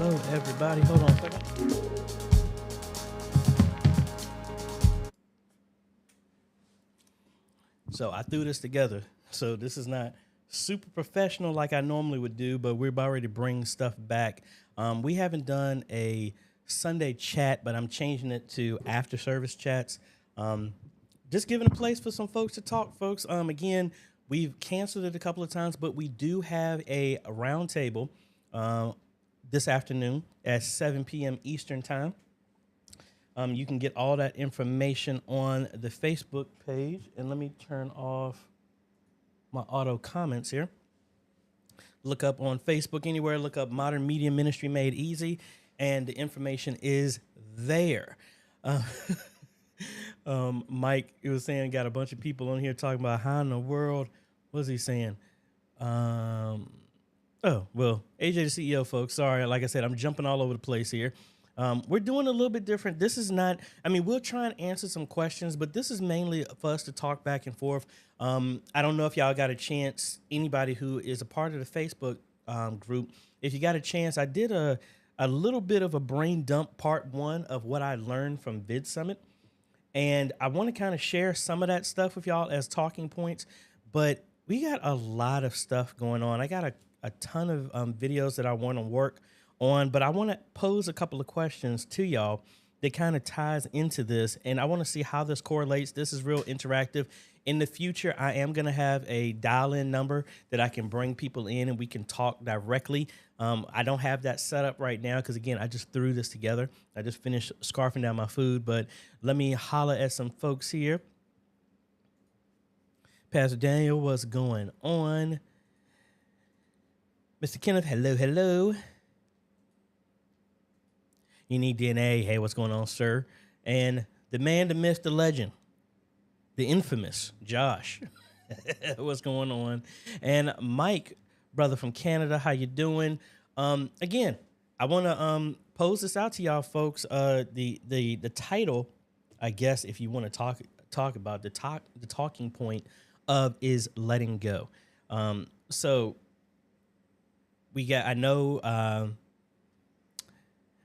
Hello, everybody. Hold on a second. So I threw this together. So this is not super professional like I normally would do, but we're about ready to bring stuff back. We haven't done a Sunday chat, but I'm changing it to after service chats. Just giving a place for some folks to talk, folks. Again, we've canceled it a couple of times, but we do have a roundtable this afternoon at 7 p.m. Eastern time. You can get all that information on the Facebook page. And let me turn off my auto comments here. Look up on Facebook anywhere. Look up Modern Media Ministry Made Easy, and the information is there. Mike, he was saying, got a bunch of people on here talking about how in the world, what was he saying? Oh, well, AJ the CEO, folks. Sorry, like I said, I'm jumping all over the place here. We're doing a little bit different. This is not, I mean, we'll try and answer some questions, but this is mainly for us to talk back and forth. I don't know if y'all got a chance, anybody who is a part of the Facebook group, if you got a chance, I did a little bit of a brain dump part 1 of what I learned from Vid Summit. And I want to kind of share some of that stuff with y'all as talking points, but we got a lot of stuff going on. I got a ton of videos that I want to work on, but I want to pose a couple of questions to y'all that kind of ties into this, and I want to see how this correlates. This is real interactive. In the future, I am going to have a dial-in number that I can bring people in and we can talk directly. I don't have that set up right now because, again, I just threw this together. I just finished scarfing down my food, but let me holler at some folks here. Pastor Daniel, what's going on? Mr. Kenneth, hello, hello. Unique DNA, hey, what's going on, sir? And the man, the myth, the legend, the infamous Josh, what's going on? And Mike, brother from Canada, how you doing? Again, I want to pose this out to y'all, folks. The title, I guess, if you want to talk about the talking point of is letting go. So we got, I know.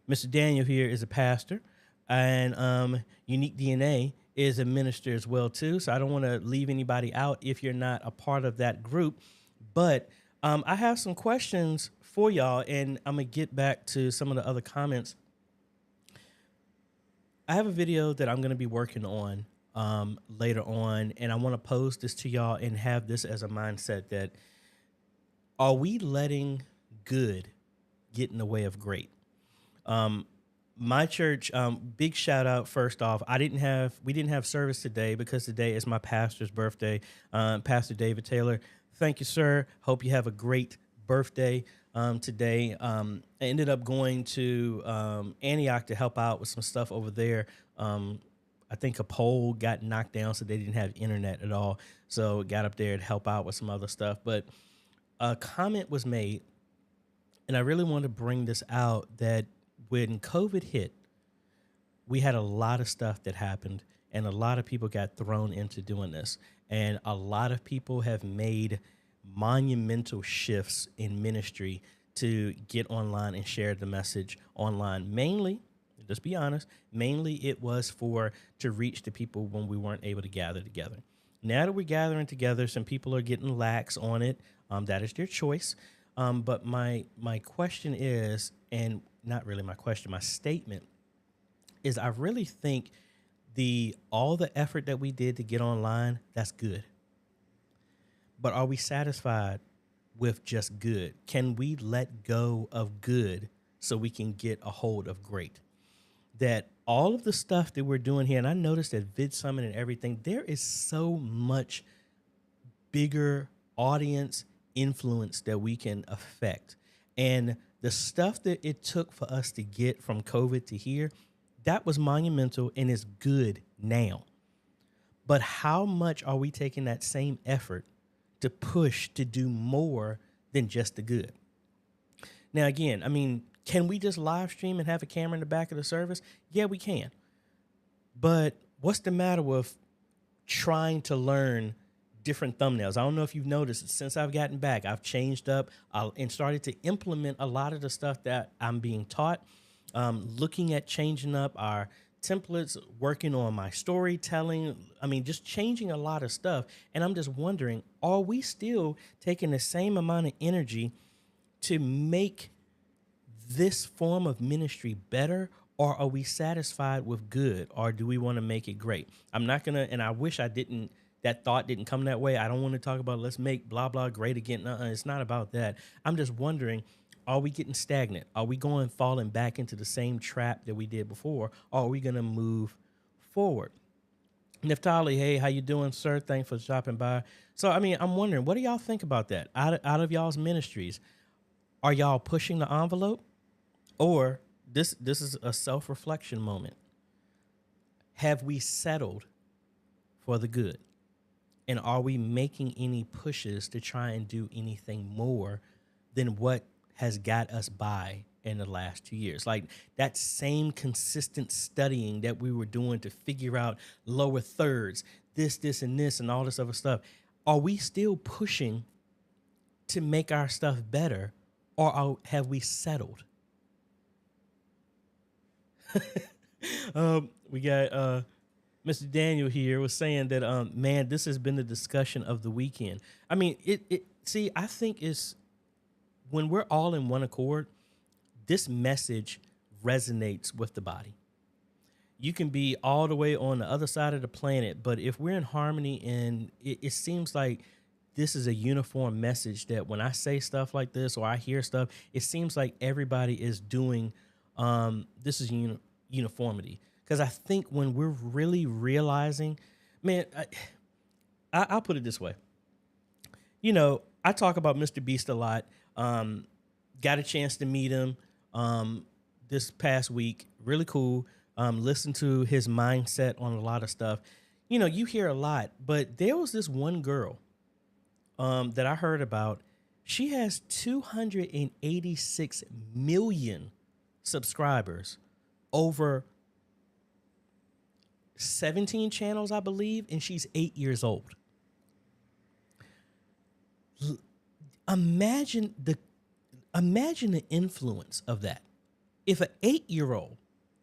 Mr. Daniel here is a pastor, and Unique DNA is a minister as well, too. So I don't want to leave anybody out if you're not a part of that group. But I have some questions for y'all, and I'm going to get back to some of the other comments. I have a video that I'm going to be working on later on, and I want to pose this to y'all and have this as a mindset that, are we letting good get in the way of great? My church, big shout out first off. We didn't have service today because today is my pastor's birthday. Pastor David Taylor, thank you, sir. Hope you have a great birthday today. I ended up going to Antioch to help out with some stuff over there. I think a pole got knocked down, so they didn't have internet at all. So got up there to help out with some other stuff. But a comment was made, and I really want to bring this out, that when COVID hit, we had a lot of stuff that happened, and a lot of people got thrown into doing this. And a lot of people have made monumental shifts in ministry to get online and share the message online. Mainly, let's be honest, mainly it was to reach the people when we weren't able to gather together. Now that we're gathering together, some people are getting lax on it. That is their choice. But my question is, and not really my question, my statement is, I really think all the effort that we did to get online, that's good. But are we satisfied with just good? Can we let go of good so we can get a hold of great? That all of the stuff that we're doing here, and I noticed at Vid Summit and everything, there is so much bigger audience influence that we can affect. And the stuff that it took for us to get from COVID to here, that was monumental and is good now. But how much are we taking that same effort to push to do more than just the good? Now, again, I mean, can we just live stream and have a camera in the back of the service? Yeah, we can. But what's the matter with trying to learn different thumbnails. I don't know if you've noticed, since I've gotten back, I've changed up and started to implement a lot of the stuff that I'm being taught. Looking at changing up our templates, working on my storytelling. I mean, just changing a lot of stuff. And I'm just wondering, are we still taking the same amount of energy to make this form of ministry better, or are we satisfied with good, or do we want to make it great? I'm not gonna, and I wish that thought didn't come that way. I don't want to talk about let's make blah blah great again. It's not about that. I'm just wondering, are we getting stagnant? Are we falling back into the same trap that we did before, or are we gonna move forward? Neftali, hey, how you doing, sir? Thanks for stopping by. So, I mean, I'm wondering, what do y'all think about that? Out of y'all's ministries, are y'all pushing the envelope? Or this is a self-reflection moment. Have we settled for the good? And are we making any pushes to try and do anything more than what has got us by in the last 2 years? Like that same consistent studying that we were doing to figure out lower thirds, this, and all this other stuff. Are we still pushing to make our stuff better, or have we settled? We got Mr. Daniel here was saying that man, this has been the discussion of the weekend. I mean, see, I think it's when we're all in one accord, this message resonates with the body. You can be all the way on the other side of the planet, but if we're in harmony, and it seems like this is a uniform message, that when I say stuff like this or I hear stuff, it seems like everybody is doing this is uniformity. Because I think when we're really realizing, man, I'll put it this way. You know, I talk about Mr. Beast a lot. Got a chance to meet him this past week. Really cool. Listen to his mindset on a lot of stuff. You know, you hear a lot, but there was this one girl that I heard about. She has 286 million subscribers, over 17 channels, I believe, and she's 8 years old. Imagine the influence of that. If an 8-year-old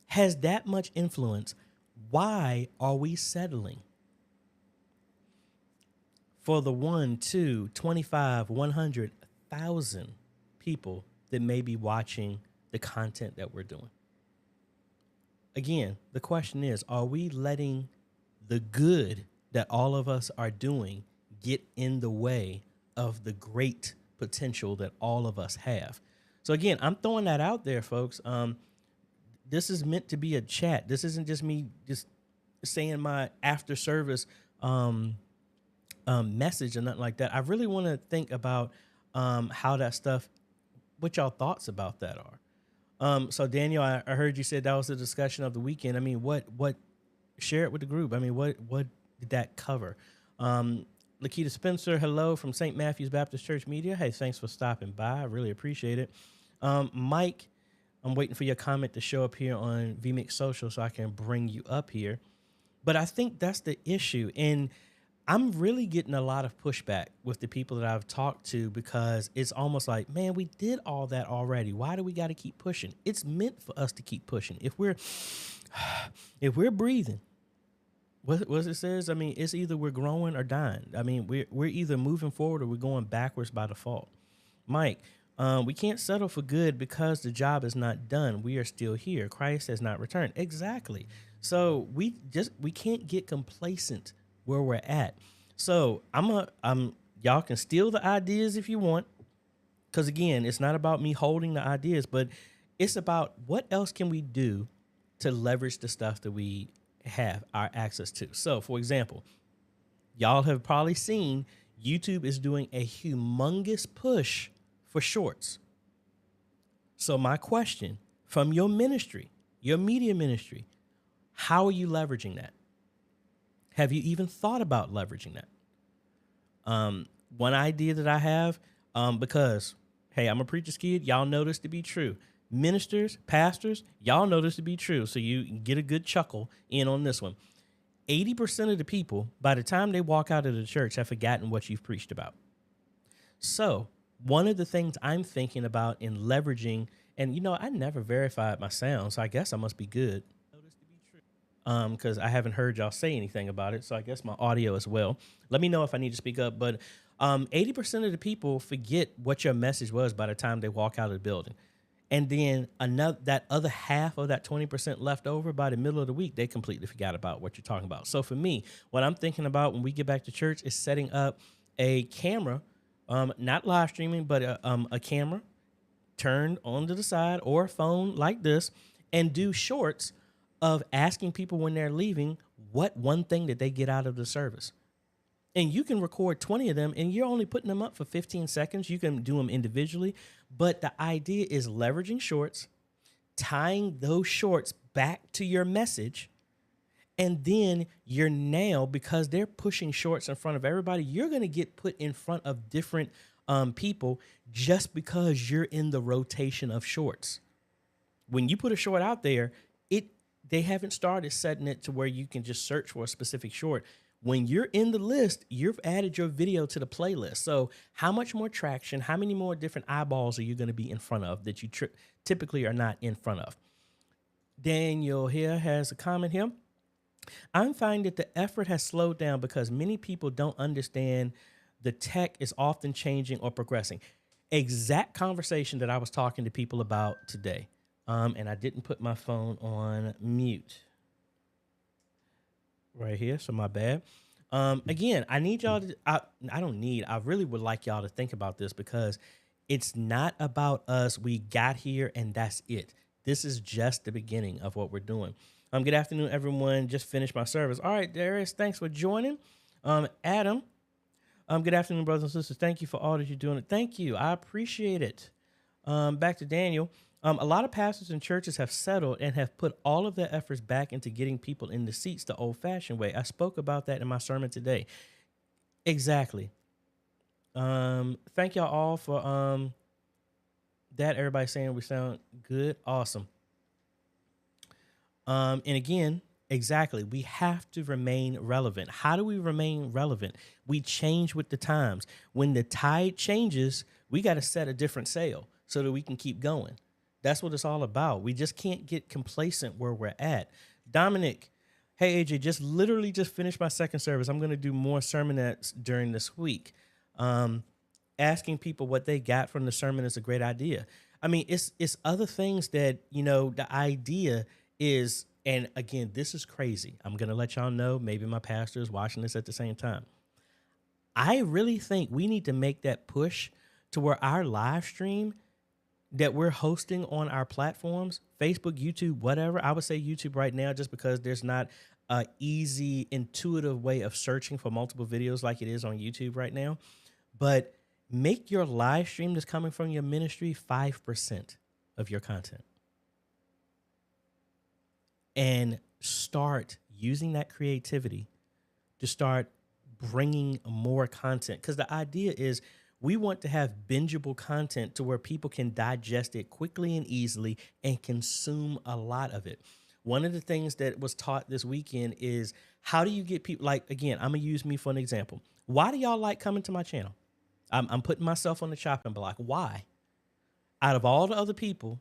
has that much influence, why are we settling for the 1, 2, 25, 100,000 people that may be watching the content that we're doing? Again, the question is, are we letting the good that all of us are doing get in the way of the great potential that all of us have? So again, I'm throwing that out there, folks. This is meant to be a chat. This isn't just me just saying my after service message or nothing like that. I really want to think about how that stuff, what y'all thoughts about that are. So Daniel, I heard you said that was the discussion of the weekend. I mean, what share it with the group. I mean, what did that cover? Lakita Spencer, hello from St. Matthew's Baptist Church Media. Hey, thanks for stopping by. I really appreciate it. Mike, I'm waiting for your comment to show up here on VMix Social so I can bring you up here. But I think that's the issue. And I'm really getting a lot of pushback with the people that I've talked to, because it's almost like, man, we did all that already. Why do we got to keep pushing? It's meant for us to keep pushing. If we're breathing, what it says, I mean, it's either we're growing or dying. I mean, we're either moving forward or we're going backwards by default. Mike, we can't settle for good because the job is not done. We are still here. Christ has not returned. Exactly. So we can't get complacent where we're at. So y'all can steal the ideas if you want, because again, it's not about me holding the ideas, but it's about what else can we do to leverage the stuff that we have our access to. So for example, y'all have probably seen YouTube is doing a humongous push for shorts. So my question from your ministry, your media ministry, how are you leveraging that? Have you even thought about leveraging that? One idea that I have, because, hey, I'm a preacher's kid. Y'all know this to be true. Ministers, pastors, y'all know this to be true. So you get a good chuckle in on this one. 80% of the people, by the time they walk out of the church, have forgotten what you've preached about. So one of the things I'm thinking about in leveraging, and I never verified my sound, so I guess I must be good. Because I haven't heard y'all say anything about it, so I guess my audio as well. Let me know if I need to speak up. But 80% of the people forget what your message was by the time they walk out of the building. And then that other half of that 20% left over, by the middle of the week, they completely forgot about what you're talking about. So for me, what I'm thinking about when we get back to church is setting up a camera, not live streaming, but a camera turned onto the side or a phone like this, and do shorts of asking people when they're leaving what one thing that they get out of the service. And you can record 20 of them, and you're only putting them up for 15 seconds. You can do them individually. But the idea is leveraging shorts, tying those shorts back to your message. And then you're now, because they're pushing shorts in front of everybody, you're going to get put in front of different people just because you're in the rotation of shorts. When you put a short out there, they haven't started setting it to where you can just search for a specific short. When you're in the list, you've added your video to the playlist. So how much more traction, how many more different eyeballs are you going to be in front of that you typically are not in front of? Daniel here has a comment here. I'm finding that the effort has slowed down because many people don't understand the tech is often changing or progressing. Exact conversation that I was talking to people about today. And I didn't put my phone on mute right here, so my bad. Again, I need y'all to, I really would like y'all to think about this, because it's not about us. We got here and that's it. This is just the beginning of what we're doing. Good afternoon, everyone. Just finished my service. All right, Darius, thanks for joining. Adam, good afternoon, brothers and sisters. Thank you for all that you're doing. Thank you. I appreciate it. Back to Daniel. A lot of pastors and churches have settled and have put all of their efforts back into getting people in the seats the old-fashioned way. I spoke about that in my sermon today. Exactly. Thank y'all all for that. Everybody saying we sound good. Awesome. And again, exactly, we have to remain relevant. How do we remain relevant? We change with the times. When the tide changes, we got to set a different sail so that we can keep going. That's what it's all about. We just can't get complacent where we're at. Dominic, hey, AJ, just finished my second service. I'm going to do more sermonettes during this week. Asking people what they got from the sermon is a great idea. I mean, it's other things that, the idea is, and again, this is crazy. I'm going to let y'all know, maybe my pastor is watching this at the same time. I really think we need to make that push to where our live stream that we're hosting on our platforms, Facebook, YouTube, whatever. I would say YouTube right now, just because there's not an easy, intuitive way of searching for multiple videos like it is on YouTube right now. But make your live stream that's coming from your ministry 5% of your content. And start using that creativity to start bringing more content. Because the idea is, we want to have bingeable content to where people can digest it quickly and easily and consume a lot of it. One of the things that was taught this weekend is, how do you get people, like, again, I'm going to use me for an example. Why do y'all like coming to my channel? I'm putting myself on the chopping block. Why? Out of all the other people,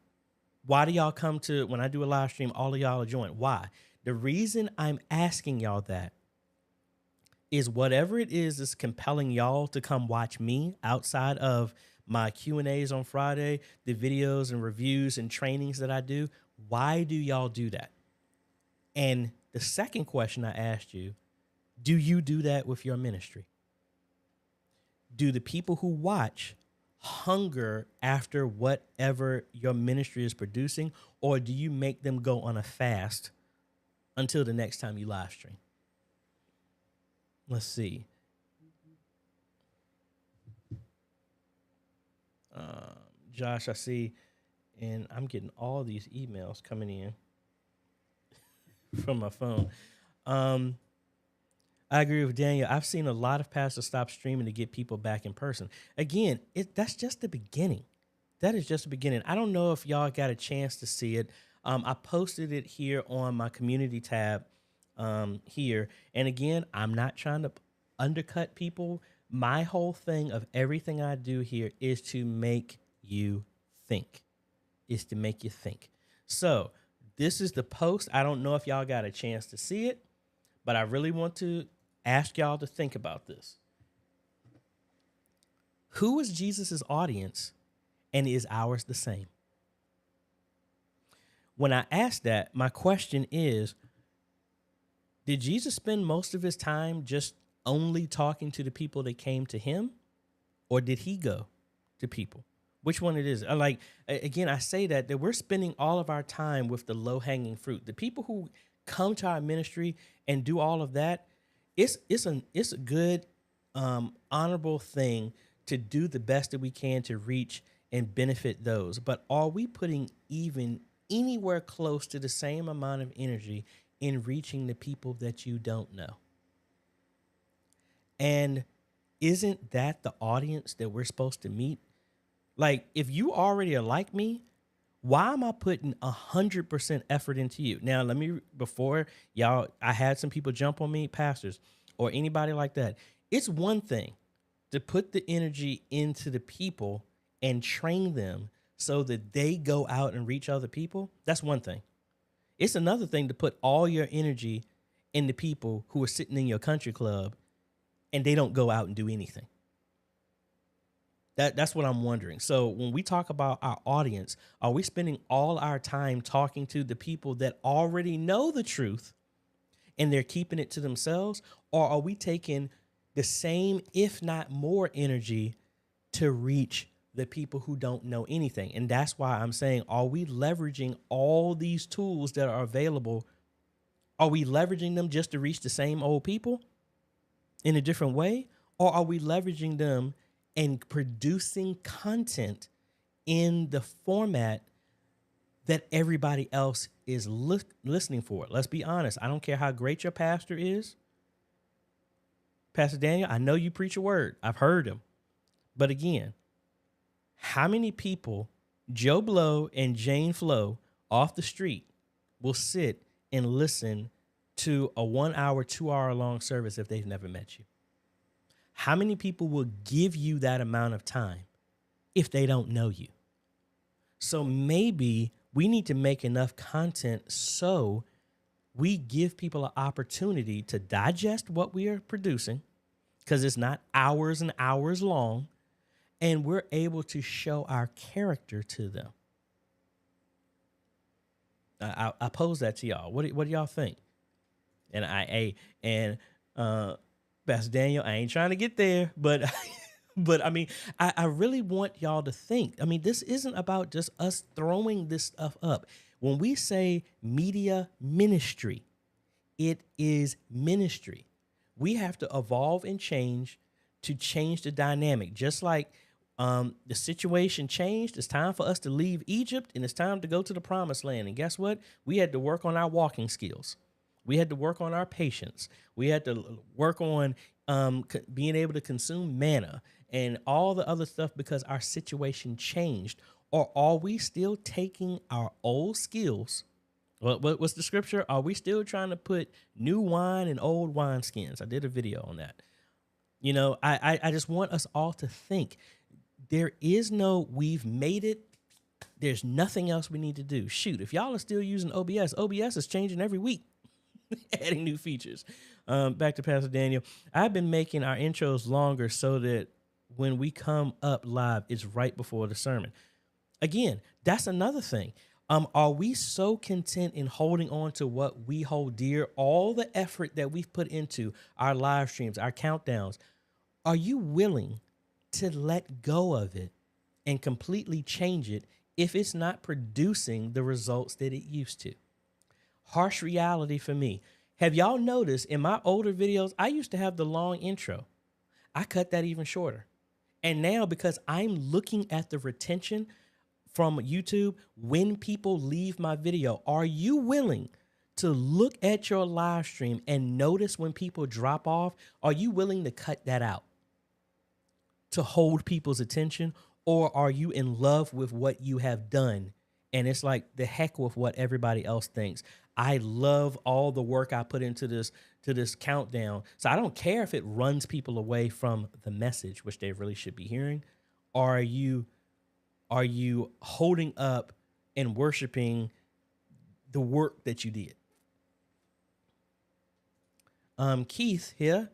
why do y'all come to, when I do a live stream, all of y'all are joined? Why? The reason I'm asking y'all that is whatever it is that's compelling y'all to come watch me outside of my Q&As on Friday, the videos and reviews and trainings that I do. Why do y'all do that? And the second question I asked you, do you do that with your ministry? Do the people who watch hunger after whatever your ministry is producing, or do you make them go on a fast until the next time you live stream? Let's see. Josh, I see, and I'm getting all these emails coming in from my phone. I agree with Daniel. I've seen a lot of pastors stop streaming to get people back in person. Again, that's just the beginning. That is just the beginning. I don't know if y'all got a chance to see it. I posted it here on my community tab here. And again, I'm not trying to undercut people. My whole thing of everything I do here is to make you think, is to make you think. So this is the post. I don't know if y'all got a chance to see it, but I really want to ask y'all to think about this. Who is Jesus's audience, and is ours the same? When I ask that, my question is, did Jesus spend most of his time just only talking to the people that came to him, or did he go to people? Which one it is? Like, again, I say that we're spending all of our time with the low-hanging fruit. The people who come to our ministry and do all of that, it's a good, honorable thing to do the best that we can to reach and benefit those. But are we putting even anywhere close to the same amount of energy in reaching the people that you don't know? And isn't that the audience that we're supposed to meet? Like, if you already are like me, why am I putting 100% effort into you? Now, before y'all, I had some people jump on me, pastors or anybody like that. It's one thing to put the energy into the people and train them so that they go out and reach other people. That's one thing. It's another thing to put all your energy in the people who are sitting in your country club and they don't go out and do anything. That's what I'm wondering. So when we talk about our audience, are we spending all our time talking to the people that already know the truth and they're keeping it to themselves? Or are we taking the same, if not more, energy to reach the people who don't know anything? And that's why I'm saying, are we leveraging all these tools that are available? Are we leveraging them just to reach the same old people in a different way? Or are we leveraging them and producing content in the format that everybody else is listening for? Let's be honest. I don't care how great your pastor is. Pastor Daniel, I know you preach a word. I've heard him. But again, how many people, Joe Blow and Jane Flo off the street, will sit and listen to a 1 hour, 2 hour long service if they've never met you? How many people will give you that amount of time if they don't know you? So maybe we need to make enough content so we give people an opportunity to digest what we are producing, because it's not hours and hours long, and we're able to show our character to them. I pose that to y'all. What do y'all think? And Pastor Daniel, I ain't trying to get there, but but I mean, I really want y'all to think. I mean, this isn't about just us throwing this stuff up. When we say media ministry, it is ministry. We have to evolve and change to change the dynamic. Just like the situation changed, it's time for us to leave Egypt and it's time to go to the promised land. And guess what? We had to work on our walking skills. We had to work on our patience. We had to work on being able to consume manna and all the other stuff because our situation changed. Or are we still taking our old skills? What's the scripture? Are we still trying to put new wine in old wineskins? I did a video on that. You know, I just want us all to think. There is no, we've made it. There's nothing else we need to do. Shoot, if y'all are still using OBS is changing every week. Adding new features. Back to Pastor Daniel. I've been making our intros longer so that when we come up live, it's right before the sermon. Again, that's another thing. Are we so content in holding on to what we hold dear, all the effort that we've put into our live streams, our countdowns? Are you willing to let go of it and completely change it if it's not producing the results that it used to? Harsh reality for me. Have y'all noticed in my older videos, I used to have the long intro. I cut that even shorter. And now, because I'm looking at the retention from YouTube when people leave my video, are you willing to look at your live stream and notice when people drop off? Are you willing to cut that out to hold people's attention? Or are you in love with what you have done And it's like the heck with what everybody else thinks. I love all the work I put into this countdown. So I don't care if it runs people away from the message, which they really should be hearing. Or are you holding up and worshiping the work that you did? Keith here.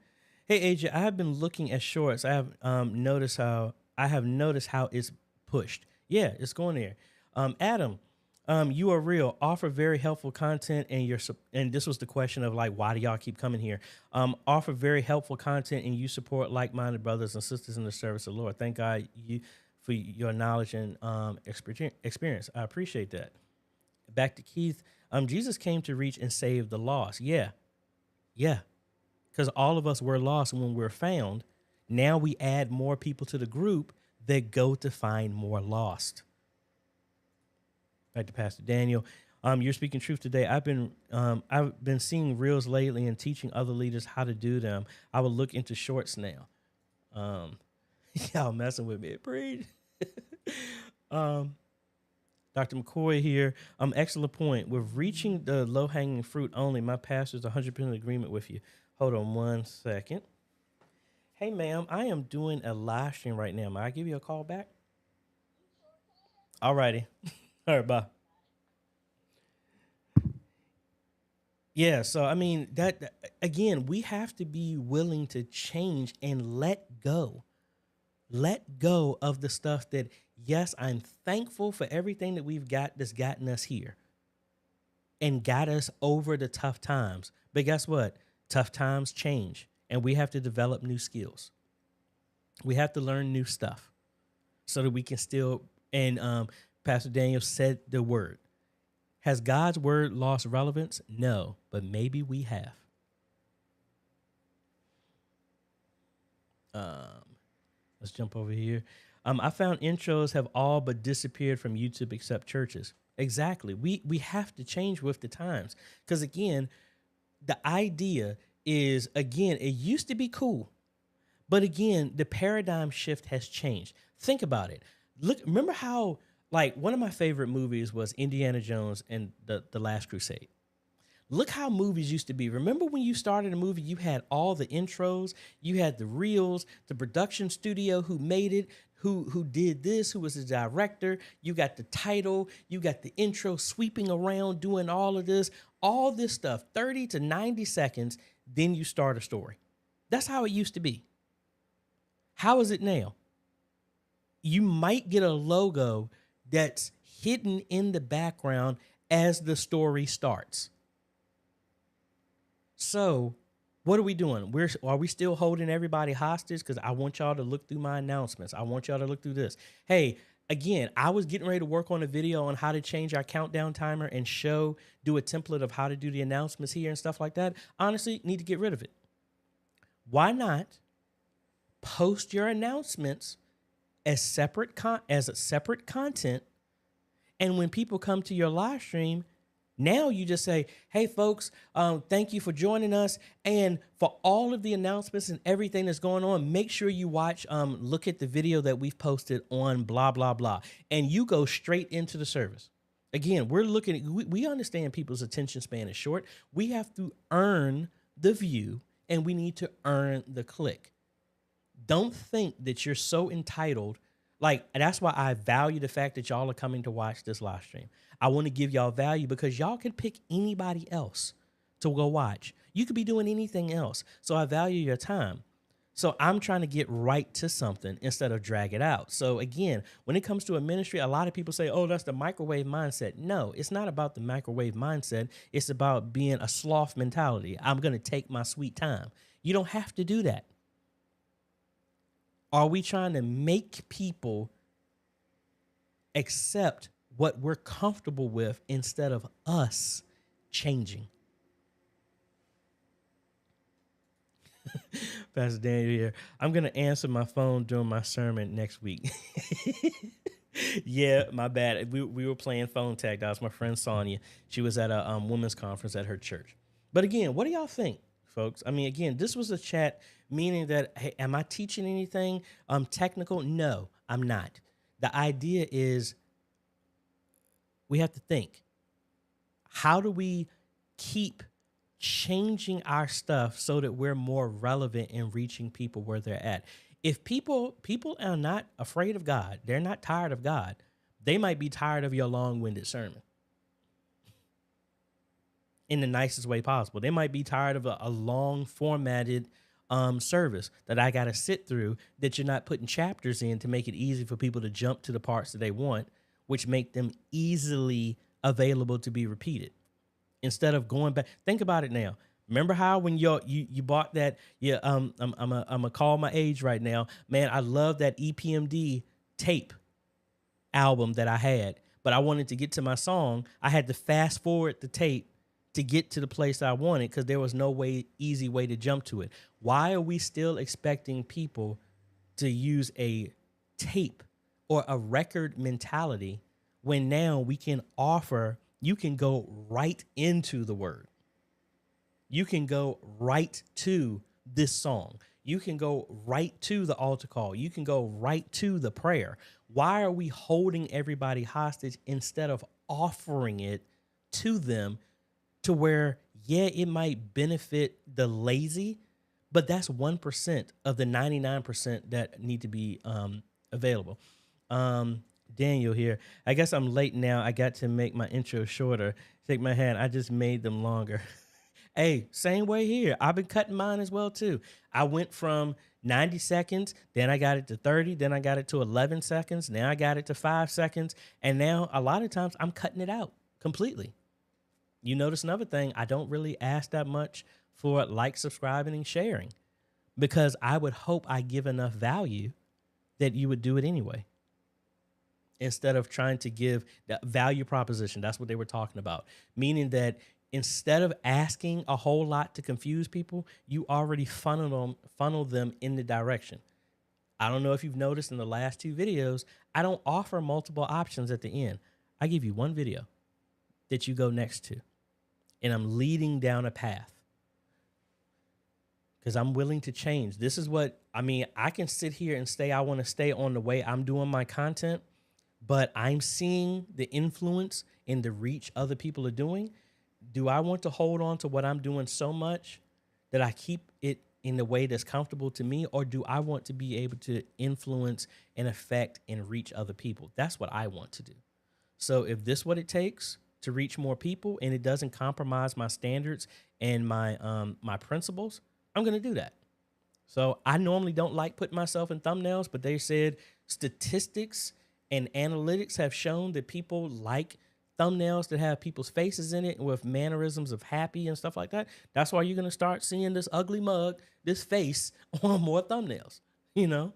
Hey AJ, I have been looking at shorts. I have noticed how it's pushed. Yeah, it's going there. Adam, you are real. Offer very helpful content, and this was the question of like, why do y'all keep coming here? Offer very helpful content, and you support like-minded brothers and sisters in the service of the Lord. Thank God for your knowledge and experience. I appreciate that. Back to Keith. Jesus came to reach and save the lost. Yeah. Because all of us were lost when we're found. Now we add more people to the group that go to find more lost. Back to Pastor Daniel. You're speaking truth today. I've been seeing reels lately and teaching other leaders how to do them. I will look into shorts now. Y'all messing with me. Preach. Dr. McCoy here. Excellent point. With reaching the low-hanging fruit only, my pastor is 100% in agreement with you. Hold on one second. Hey, ma'am, I am doing a live stream right now. May I give you a call back? All righty. All right, bye. Yeah, so I mean, that again, we have to be willing to change and let go. Let go of the stuff that, yes, I'm thankful for everything that we've got that's gotten us here and got us over the tough times. But guess what? Tough times change, and we have to develop new skills. We have to learn new stuff so that we can still, and Pastor Daniel said the word. Has God's word lost relevance? No, but maybe we have. Let's jump over here. I found intros have all but disappeared from YouTube except churches. Exactly. We have to change with the times. Because again, the idea is, again, it used to be cool. But again, the paradigm shift has changed. Think about it. Remember how, like, one of my favorite movies was Indiana Jones and the Last Crusade. Look how movies used to be. Remember when you started a movie, you had all the intros, you had the reels, the production studio who made it, who did this, who was the director, you got the title, you got the intro sweeping around doing all this stuff, 30 to 90 seconds, then you start a story. That's how it used to be. How is it now? You might get a logo that's hidden in the background as the story starts. So what are we doing? Are we still holding everybody hostage? Because I want y'all to look through my announcements. I want y'all to look through this. Hey, again, I was getting ready to work on a video on how to change our countdown timer and do a template of how to do the announcements here and stuff like that. Honestly, need to get rid of it. Why not post your announcements as separate content? And when people come to your live stream, now you just say, hey, folks, thank you for joining us. And for all of the announcements and everything that's going on, make sure you look at the video that we've posted on blah, blah, blah. And you go straight into the service. Again, we understand people's attention span is short. We have to earn the view and we need to earn the click. Don't think that you're so entitled. Like, that's why I value the fact that y'all are coming to watch this live stream. I want to give y'all value because y'all can pick anybody else to go watch. You could be doing anything else. So I value your time. So I'm trying to get right to something instead of drag it out. So again, when it comes to a ministry, a lot of people say, oh, that's the microwave mindset. No, it's not about the microwave mindset. It's about being a sloth mentality. I'm going to take my sweet time. You don't have to do that. Are we trying to make people accept what we're comfortable with instead of us changing? Pastor Daniel here. I'm going to answer my phone during my sermon next week. Yeah, my bad. We were playing phone tag. That was my friend Sonia. She was at a women's conference at her church. But again, what do y'all think, folks? I mean, again, this was a chat, meaning that, hey, am I teaching anything technical? No, I'm not. The idea is We have to think, how do we keep changing our stuff so that we're more relevant in reaching people where they're at? If people are not afraid of God, they're not tired of God, they might be tired of your long-winded sermon in the nicest way possible. They might be tired of a long formatted service that I got to sit through, that you're not putting chapters in to make it easy for people to jump to the parts that they want, which make them easily available to be repeated. Instead of going back, think about it now. Remember how when you bought that? Yeah, I'm gonna call my age right now, man. I love that EPMD tape album that I had, but I wanted to get to my song. I had to fast forward the tape to get to the place I wanted because there was no easy way to jump to it. Why are we still expecting people to use a tape or a record mentality when now we can offer? You can go right into the word. You can go right to this song. You can go right to the altar call. You can go right to the prayer. Why are we holding everybody hostage instead of offering it to them to where, yeah, it might benefit the lazy, but that's 1% of the 99% that need to be available. Daniel here. I guess I'm late now. I got to make my intro shorter. Shake my hand. I just made them longer. Hey, same way here. I've been cutting mine as well, too. I went from 90 seconds, then I got it to 30, then I got it to 11 seconds. Now I got it to 5 seconds. And now a lot of times I'm cutting it out completely. You notice another thing, I don't really ask that much for like, subscribing, and sharing because I would hope I give enough value that you would do it anyway. Instead of trying to give the value proposition, that's what they were talking about. Meaning that instead of asking a whole lot to confuse people, you already funnel them in the direction. I don't know if you've noticed in the last 2 videos, I don't offer multiple options at the end. I give you one video that you go next to, and I'm leading down a path because I'm willing to change. This is what, I mean, I can sit here and say I want to stay on the way I'm doing my content, but I'm seeing the influence and the reach other people are doing. Do I want to hold on to what I'm doing so much that I keep it in the way that's comfortable to me, or do I want to be able to influence and affect and reach other people? That's what I want to do. So if this is what it takes to reach more people and it doesn't compromise my standards and my my principles, I'm going to do that. So I normally don't like putting myself in thumbnails, but they said statistics and analytics have shown that people like thumbnails that have people's faces in it with mannerisms of happy and stuff like that. That's why you're going to start seeing this ugly mug, this face on more thumbnails, you know?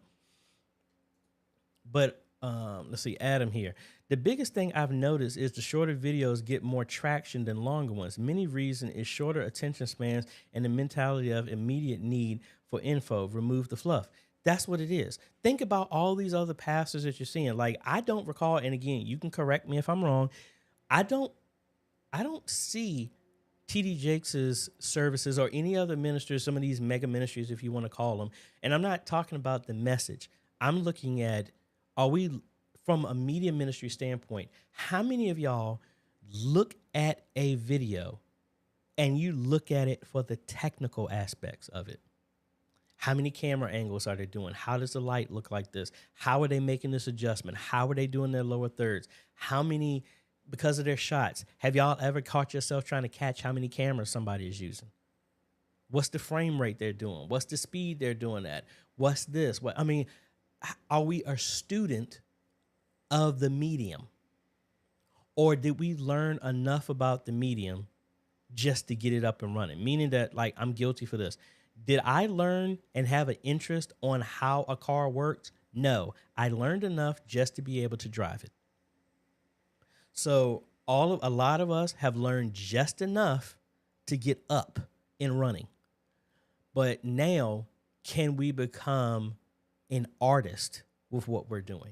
But let's see, Adam here. The biggest thing I've noticed is the shorter videos get more traction than longer ones. Many reason is shorter attention spans and the mentality of immediate need for info. Remove the fluff. That's what it is. Think about all these other pastors that you're seeing. Like, I don't recall, and again, you can correct me if I'm wrong, I don't see TD Jakes' services or any other ministers, some of these mega ministries, if you want to call them. And I'm not talking about the message. I'm looking at, are we, from a media ministry standpoint, how many of y'all look at a video and you look at it for the technical aspects of it? How many camera angles are they doing? How does the light look like this? How are they making this adjustment? How are they doing their lower thirds? How many, because of their shots, have y'all ever caught yourself trying to catch how many cameras somebody is using? What's the frame rate they're doing? What's the speed they're doing at? What's this? What, I mean, are we a student of the medium? Or did we learn enough about the medium just to get it up and running? Meaning that, like, I'm guilty for this. Did I learn and have an interest on how a car works? No, I learned enough just to be able to drive it. So a lot of us have learned just enough to get up and running. But now, can we become an artist with what we're doing?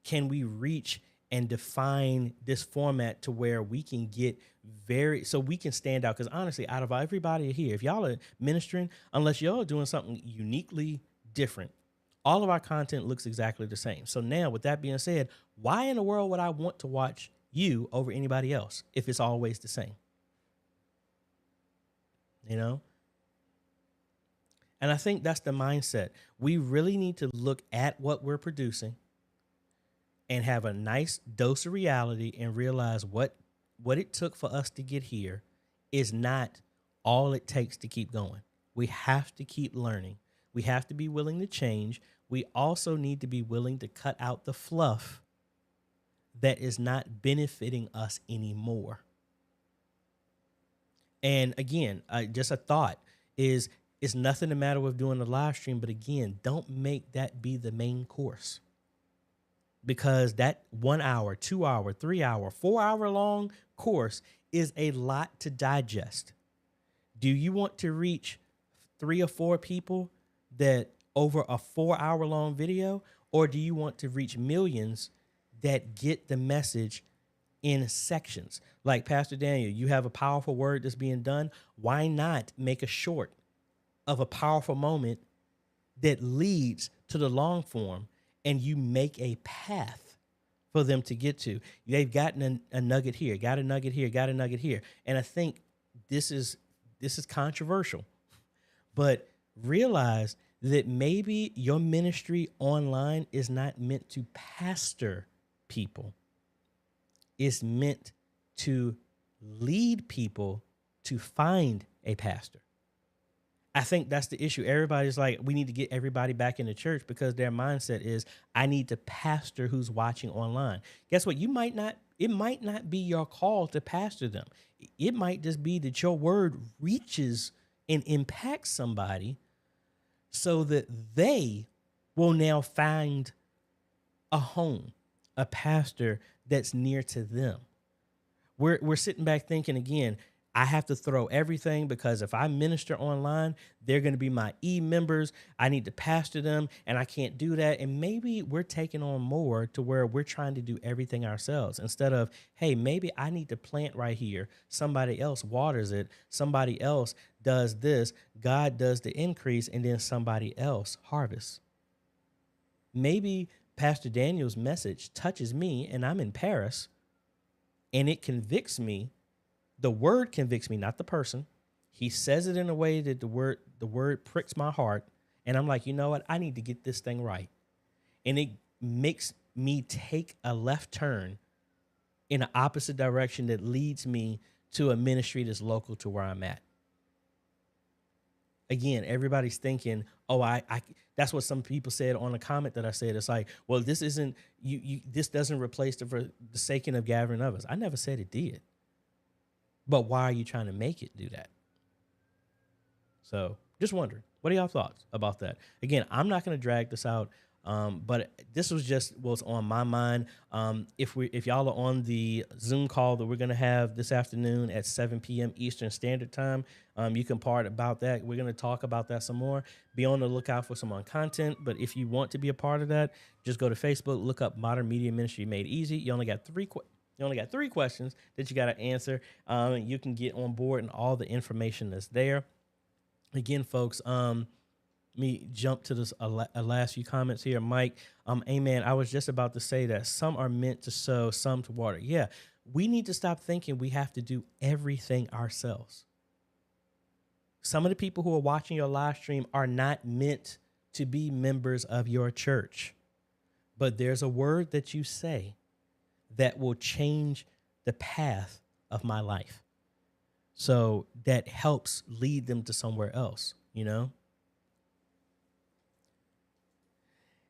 Can we reach and define this format to where we can get so we can stand out? Because honestly, out of everybody here, if y'all are ministering, unless y'all are doing something uniquely different, all of our content looks exactly the same. So now, with that being said, why in the world would I want to watch you over anybody else if it's always the same, you know? And I think that's the mindset. We really need to look at what we're producing and have a nice dose of reality and realize what it took for us to get here is not all it takes to keep going. We have to keep learning. We have to be willing to change. We also need to be willing to cut out the fluff that is not benefiting us anymore. And again, just a thought is, it's nothing the matter with doing a live stream, but again, don't make that be the main course, because that 1 hour, 2 hour, 3 hour, 4 hour long course is a lot to digest. Do you want to reach 3 or 4 people that over a 4 hour long video, or do you want to reach millions that get the message in sections? Like Pastor Daniel, you have a powerful word that's being done. Why not make a short of a powerful moment that leads to the long form, and you make a path for them to get to? They've gotten a nugget here, got a nugget here, got a nugget here. And I think this is controversial, but realize that maybe your ministry online is not meant to pastor people. It's meant to lead people to find a pastor. I think that's the issue. Everybody's like, we need to get everybody back into church because their mindset is, I need to pastor who's watching online. Guess what? It might not be your call to pastor them. It might just be that your word reaches and impacts somebody so that they will now find a home, a pastor that's near to them. We're sitting back thinking, again, I have to throw everything because if I minister online, they're going to be my members. I need to pastor them, and I can't do that. And maybe we're taking on more to where we're trying to do everything ourselves instead of, hey, maybe I need to plant right here. Somebody else waters it. Somebody else does this. God does the increase, and then somebody else harvests. Maybe Pastor Daniel's message touches me, and I'm in Paris, and it convicts me. The word convicts me, not the person. He says it in a way that the word pricks my heart. And I'm like, you know what? I need to get this thing right. And it makes me take a left turn in an opposite direction that leads me to a ministry that's local to where I'm at. Again, everybody's thinking, oh, I that's what some people said on a comment that I said. It's like, well, this isn't, this doesn't replace the forsaking of gathering others. I never said it did. But why are you trying to make it do that? So just wondering, what are y'all thoughts about that? Again, I'm not going to drag this out, but this was just what's on my mind. If y'all are on the Zoom call that we're going to have this afternoon at 7 p.m. Eastern Standard Time, you can part about that. We're going to talk about that some more. Be on the lookout for some on content. But if you want to be a part of that, just go to Facebook, look up Modern Media Ministry Made Easy. You only got 3 questions that you got to answer. You can get on board and all the information that's there. Again, folks, me jump to this last few comments here. Mike, amen. I was just about to say that some are meant to sow, some to water. Yeah, we need to stop thinking we have to do everything ourselves. Some of the people who are watching your live stream are not meant to be members of your church, but there's a word that you say that will change the path of my life. So that helps lead them to somewhere else, you know?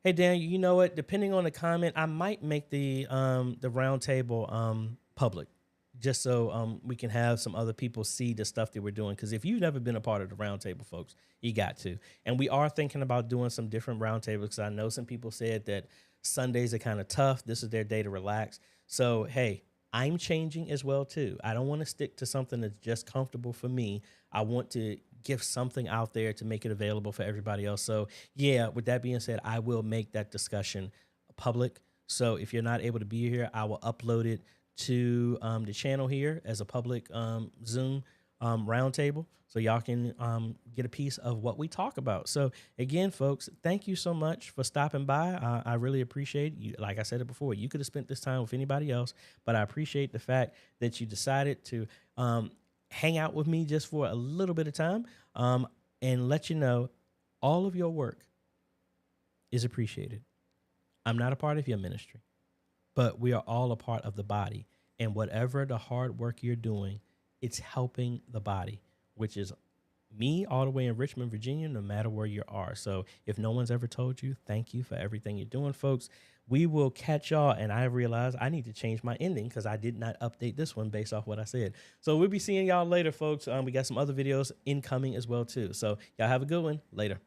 Hey, Dan, you know what? Depending on the comment, I might make the roundtable public, just so we can have some other people see the stuff that we're doing. Because if you've never been a part of the roundtable, folks, you got to. And we are thinking about doing some different roundtables because I know some people said that Sundays are kind of tough. This is their day to relax. So, hey, I'm changing as well, too. I don't want to stick to something that's just comfortable for me. I want to give something out there to make it available for everybody else. So, yeah, with that being said, I will make that discussion public. So if you're not able to be here, I will upload it to the channel here as a public Zoom roundtable so y'all can get a piece of what we talk about. So again, folks, thank you so much for stopping by. I really appreciate you. Like I said it before, you could have spent this time with anybody else, but I appreciate the fact that you decided to hang out with me just for a little bit of time and let you know all of your work is appreciated. I'm not a part of your ministry, but we are all a part of the body. And whatever the hard work you're doing, it's helping the body, which is me all the way in Richmond, Virginia, no matter where you are. So if no one's ever told you, thank you for everything you're doing, folks. We will catch y'all. And I realized I need to change my ending because I did not update this one based off what I said. So we'll be seeing y'all later, folks. We got some other videos incoming as well, too. So y'all have a good one. Later.